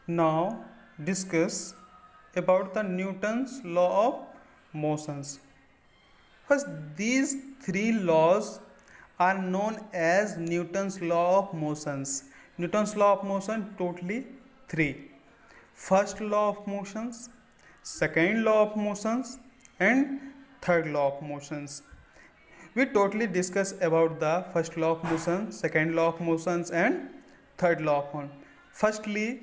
Now discuss about the Newton's law of motions. First, these three laws are known as Newton's law of motions. Newton's law of motion totally three. First law of motions, second law of motions, and third law of motions. We totally discuss about the first law of motion, second law of motions, and third law of motion. Firstly,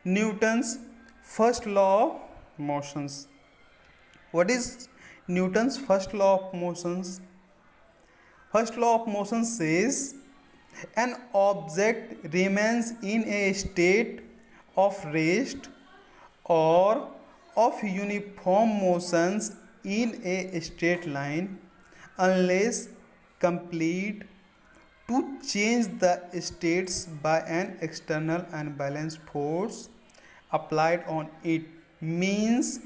Newton's first law of motions. What is Newton's first law of motions? First law of motion says an object remains in a state of rest or of uniform motions in a straight line unless compelled to change the states by an external unbalanced force applied on it. Means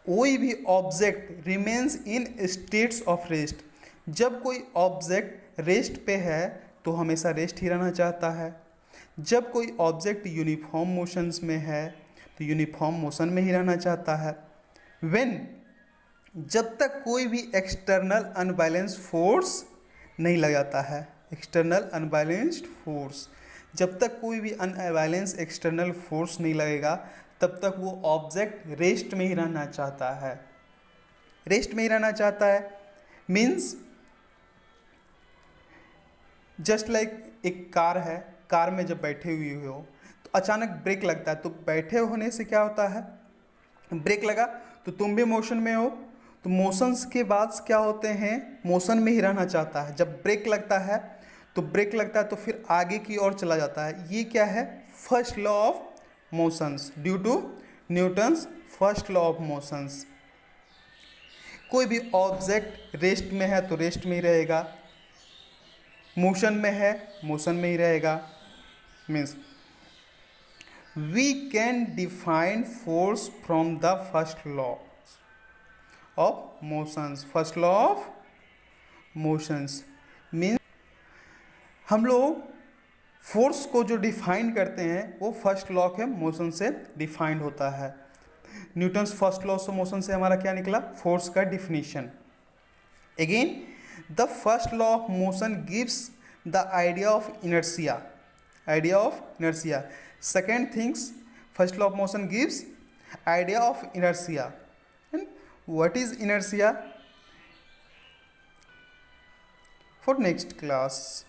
कोई भी object remains in states of rest. जब कोई object rest पे है तो हमेशा rest ही रहना चाहता है। जब कोई ऑब्जेक्ट यूनिफॉर्म मोशंस में है तो यूनिफॉर्म मोशन में ही रहना चाहता है। व्हेन जब तक कोई भी एक्सटर्नल अनबैलेंस्ड फोर्स नहीं लगाता है, एक्सटर्नल अनबैलेंस्ड फोर्स, जब तक कोई भी अनबैलेंस एक्सटर्नल फोर्स नहीं लगेगा तब तक वो ऑब्जेक्ट रेस्ट में ही रहना चाहता है। रेस्ट में ही रहना चाहता है मीन्स जस्ट लाइक एक कार है, कार में जब बैठे हुए हो तो अचानक ब्रेक लगता है, तो बैठे होने से क्या होता है, ब्रेक लगा तो तुम भी मोशन में हो, तो मोशंस के बाद क्या होते हैं, मोशन में ही रहना चाहता है। जब ब्रेक लगता है तो फिर आगे की ओर चला जाता है। ये क्या है, first law of motions due to Newton's first law of motions. कोई भी ऑब्जेक्ट रेस्ट में है तो रेस्ट में ही रहेगा, मोशन में है मोशन में ही रहेगा। Means we can define force from the first law of motions. First law of motions means हम लोग फोर्स को जो डिफाइन करते हैं वो फर्स्ट लॉ के मोशन से डिफाइंड होता है। Newton's first law of motion से हमारा क्या निकला, फोर्स का definition. Again the first law of motion gives the idea of inertia, idea of inertia. Second things, first law of motion gives idea of inertia. And what is inertia? For next class.